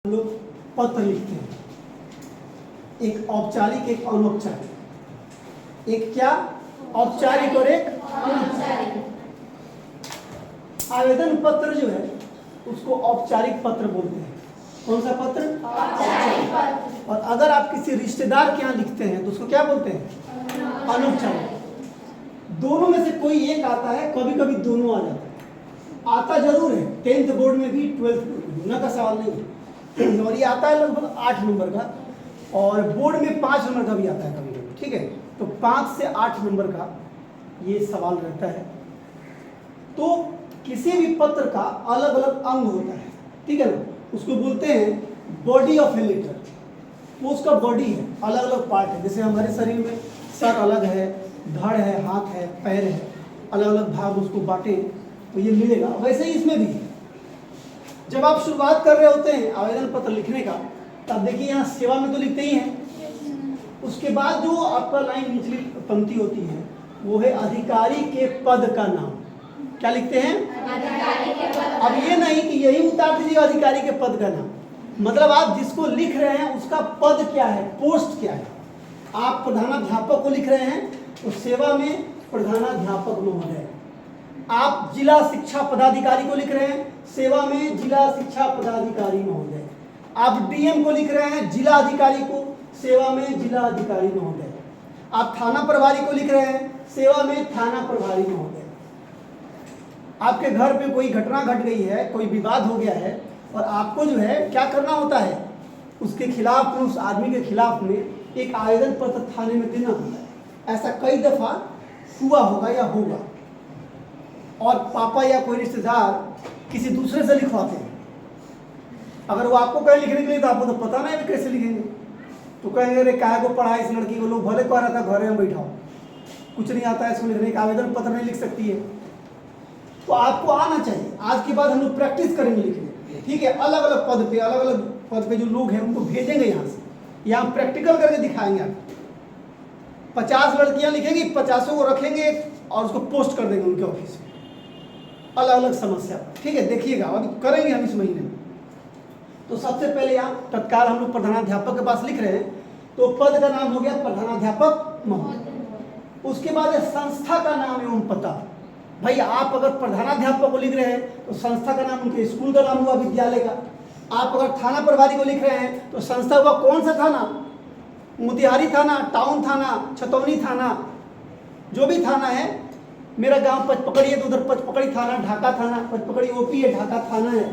हम लोग पत्र लिखते हैं, एक औपचारिक एक अनौपचारिक, एक क्या औपचारिक और एक अनौपचारिक। आवेदन पत्र जो है उसको औपचारिक पत्र बोलते हैं। कौन सा पत्र? औपचारिक पत्र। और अगर आप किसी रिश्तेदार के यहाँ लिखते हैं तो उसको क्या बोलते हैं? अनौपचारिक। दोनों में से कोई एक आता है, कभी कभी दोनों आ जाता है, आता जरूर है। 10th बोर्ड में भी 12th बोर्ड में ना का सवाल नहीं है। और ये आता है लगभग 8 नंबर का, और बोर्ड में 5 नंबर का भी आता है कभी कभी। ठीक है, तो 5 से 8 नंबर का ये सवाल रहता है। तो किसी भी पत्र का अलग अलग अंग होता है, ठीक है ना, उसको बोलते हैं बॉडी ऑफ ए लेटर। वो उसका बॉडी है, अलग अलग पार्ट है। जैसे हमारे शरीर में सर अलग है, धड़ है, हाथ है, पैर है, अलग अलग भाग उसको बांटे तो ये मिलेगा। वैसे ही इसमें भी है। जब आप शुरुआत कर रहे होते हैं आवेदन पत्र लिखने का, तब देखिए यहाँ सेवा में तो लिखते ही हैं। उसके बाद जो आपका लाइन निचली पंक्ति होती है वो है अधिकारी के पद का नाम। क्या लिखते हैं? अधिकारी के पद। अब ये नहीं कि यही उतार दीजिए अधिकारी के पद का नाम, मतलब आप जिसको लिख रहे हैं उसका पद क्या है, पोस्ट क्या है। आप प्रधानाध्यापक को लिख रहे हैं तो सेवा में प्रधानाध्यापक महोदय। आप जिला शिक्षा पदाधिकारी को लिख रहे हैं, सेवा में जिला शिक्षा पदाधिकारी महोदय। आप डीएम को लिख रहे हैं, जिला अधिकारी को, सेवा में जिला अधिकारी महोदय। आप थाना प्रभारी को लिख रहे हैं, सेवा में थाना प्रभारी महोदय। आपके घर पे कोई घटना घट गई है, कोई विवाद हो गया है, और आपको जो है क्या करना होता है, उसके खिलाफ, उस आदमी के खिलाफ में एक आवेदन पत्र थाने में देना होता है। ऐसा कई दफा हुआ होगा या होगा। और पापा या कोई रिश्तेदार किसी दूसरे से लिखवाते हैं, अगर वो आपको कहे लिखने के लिए तो आपको तो पता नहीं है कैसे लिखेंगे, तो कहेंगे अरे काहे को पढ़ा इस लड़की को, लोग भले कह रहा था घरे में बैठाओ, कुछ नहीं आता है इसको लिखने का, आवेदन पत्र नहीं लिख सकती है। तो आपको आना चाहिए। आज के बाद हम लोग प्रैक्टिस करेंगे लिखने, ठीक है। अलग अलग पद पे जो लोग हैं उनको भेजेंगे यहाँ से, यहाँ प्रैक्टिकल करके दिखाएंगे आपको। 50 लड़कियां लिखेंगी, 50 को रखेंगे और उसको पोस्ट कर देंगे उनके ऑफिस में, अलग अलग समस्या। ठीक है, देखिएगा, अभी करेंगे हम इस महीने में। तो सबसे पहले यहाँ तत्काल हम लोग प्रधानाध्यापक के पास लिख रहे हैं, तो पद का नाम हो गया प्रधानाध्यापक महोदय। उसके बाद है संस्था का नाम एवं पता। भाई आप अगर प्रधानाध्यापक को लिख रहे हैं तो संस्था का नाम उनके स्कूल का नाम हुआ, विद्यालय का। आप अगर थाना प्रभारी को लिख रहे हैं तो संस्था हुआ कौन सा थाना, मोतिहारी थाना, टाउन थाना, छतौनी थाना, जो भी थाना है। मेरा गांव पचपकड़ी है तो उधर पचपकड़ी थाना, ढाका थाना, पचपकड़ी ओपी है, ढाका थाना है,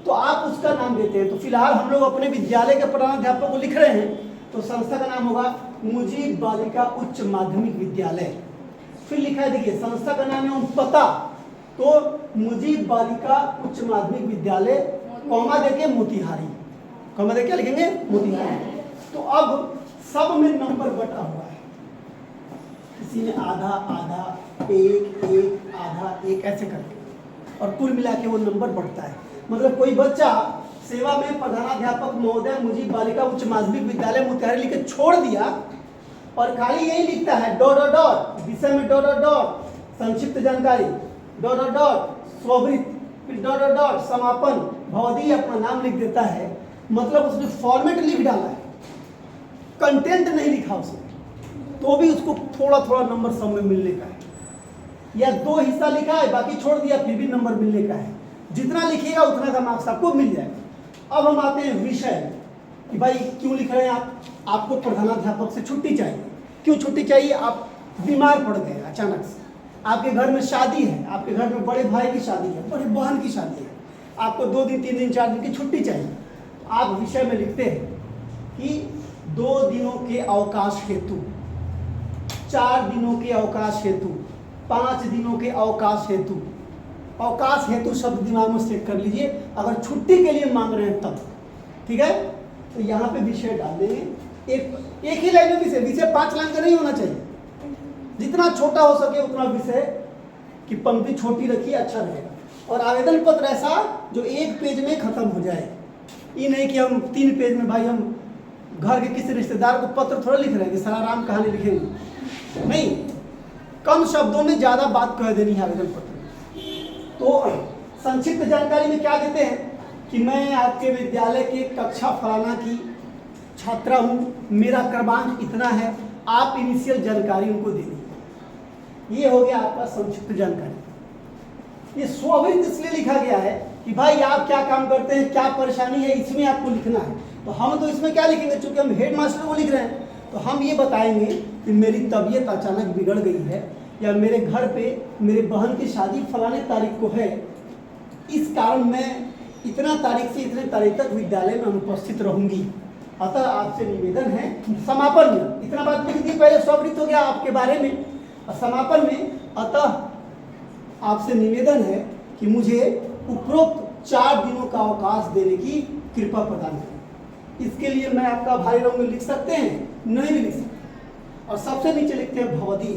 तो आप उसका नाम देते हैं। तो फिलहाल हम लोग अपने विद्यालय के प्रधानाध्यापक को लिख रहे हैं, तो संस्था का नाम होगा मुजीब बालिका उच्च माध्यमिक विद्यालय। फिर लिखा है, देखिए संस्था का नाम है पता, तो मुजीब बालिका उच्च माध्यमिक विद्यालय, कॉमा देके मोतिहारी, कॉमा देके क्या लिखेंगे, मोतिहारी। तो अब सब में नंबर बटा हुआ है, किसी में आधा आधा, एक आधा एक, ऐसे करके, और कुल मिला के वो नंबर बढ़ता है। मतलब कोई बच्चा सेवा में प्रधानाध्यापक महोदय मुजीब बालिका उच्च माध्यमिक विद्यालय मोतिहारी लिख के छोड़ दिया और खाली यही लिखता है डॉट डॉट डॉट, विषय में डॉट डॉट डॉट, संक्षिप्त जानकारी डॉट डॉट डॉट, स्ववृत्त, फिर डॉट डॉट डॉट, समापन, भवदी अपना नाम लिख देता है, मतलब उसने फॉर्मेट लिख डाला है, कंटेंट नहीं लिखा उसने, तो भी उसको थोड़ा थोड़ा नंबर सब में मिलने का है। या 2 हिस्सा लिखा है बाकी छोड़ दिया, फिर भी नंबर मिलने का है। जितना लिखिएगा उतना का मार्क्स आपको मिल जाएगा। अब हम आते हैं विषय कि भाई क्यों लिख रहे हैं आप, आपको प्रधानाध्यापक से छुट्टी चाहिए। क्यों छुट्टी चाहिए? आप बीमार पड़ गए अचानक से, आपके घर में शादी है, आपके घर में बड़े भाई की शादी है, बड़े बहन की शादी है, आपको 2 दिन 3 दिन 4 दिन की छुट्टी चाहिए। तो आप विषय में लिखते हैं कि 2 दिनों के अवकाश हेतु, 4 दिनों के अवकाश हेतु, 5 दिनों के अवकाश हेतु। अवकाश हेतु शब्द दिमाग में सेट कर लीजिए, अगर छुट्टी के लिए मांग रहे हैं तब, ठीक है। तो यहाँ पे विषय डाल देंगे, एक ही लाइन में विषय 5 लाइन का नहीं होना चाहिए, जितना छोटा हो सके उतना विषय की पंक्ति छोटी रखिए, अच्छा रहेगा। और आवेदन पत्र ऐसा जो 1 पेज में खत्म हो जाए, ये नहीं कि हम 3 पेज में, भाई हम घर के किसी रिश्तेदार को पत्र थोड़ा लिख रहे हैं कि सारा राम कहानी लिखेंगे, नहीं, कम शब्दों में ज़्यादा बात कह देनी है आवेदन पत्र में। तो संक्षिप्त जानकारी में क्या देते हैं, कि मैं आपके विद्यालय के कक्षा फलाना की छात्रा हूँ, मेरा क्रमांक इतना है, आप इनिशियल जानकारी उनको दे दीजिए। ये हो गया आपका संक्षिप्त जानकारी। ये स्ववृत्त इसलिए लिखा गया है कि भाई आप क्या काम करते हैं, क्या परेशानी है, इसमें आपको लिखना है। तो हम तो इसमें क्या लिखेंगे, चूंकि हम हेड मास्टर को लिख रहे हैं तो हम ये बताएंगे कि मेरी तबीयत अचानक बिगड़ गई है, या मेरे घर पे मेरे बहन की शादी फलाने तारीख को है, इस कारण मैं इतना तारीख से इतने तारीख तक विद्यालय में अनुपस्थित रहूंगी। अतः आपसे निवेदन है, समापन में इतना बात लिख दी, पहले स्ववृत्त हो गया आपके बारे में, और समापन में अतः आपसे निवेदन है कि मुझे उपरोक्त 4 दिनों का अवकाश देने की कृपा प्रदान करें। इसके लिए मैं आपका भारी रंग में लिख सकते हैं, नहीं भी लिख सकते। और सबसे नीचे लिखते हैं भवदी।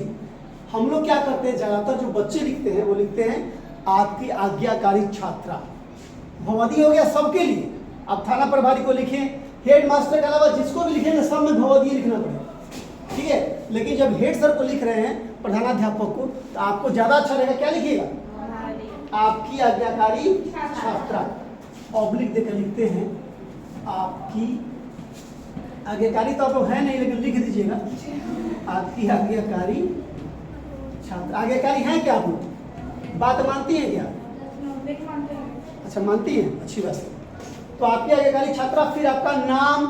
हम लोग क्या करते हैं, ज्यादातर जो बच्चे लिखते हैं वो लिखते हैं आपकी आज्ञाकारी छात्रा। भवदी हो गया सबके लिए। आप थाना प्रभारी को लिखें, हेड मास्टर के अलावा जिसको भी लिखेंगे सब में भवदी लिखना पड़ेगा, ठीक है। लेकिन जब हेड सर को लिख रहे हैं, प्रधानाध्यापक को, तो आपको ज्यादा अच्छा रहेगा, क्या लिखिएगा, आपकी आज्ञाकारी छात्रा। ऑब्लिक देकर लिखते हैं आपकी आज्ञाकारी, तो आप लोग है नहीं लेकिन लिख दीजिएगा आपकी आज्ञाकारी छात्रा। आज्ञाकारी हैं क्या आप लोग, बात मानती हैं क्या? अच्छा मानती हैं, अच्छी बात है। तो आपकी आज्ञाकारी छात्रा, फिर आपका नाम,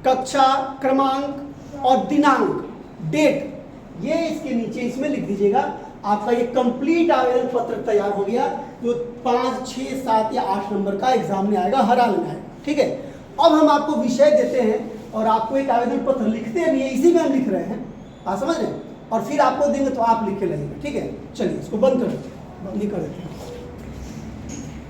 कक्षा क्रमांक और दिनांक, डेट, ये इसके नीचे इसमें लिख दीजिएगा। आपका ये कंप्लीट आवेदन पत्र तैयार हो गया, जो 5, 6, 7 या 8 नंबर का एग्जाम में आएगा, हर हाल में आएगा, ठीक है। अब हम आपको विषय देते हैं और आपको एक आवेदन पत्र लिखते भी है, इसी में हम लिख रहे हैं, आप समझ रहे हैं, और फिर आपको देंगे तो आप लिख के लगेगा, ठीक है। चलिए इसको बंद कर देते हैं, बंद कर देते हैं।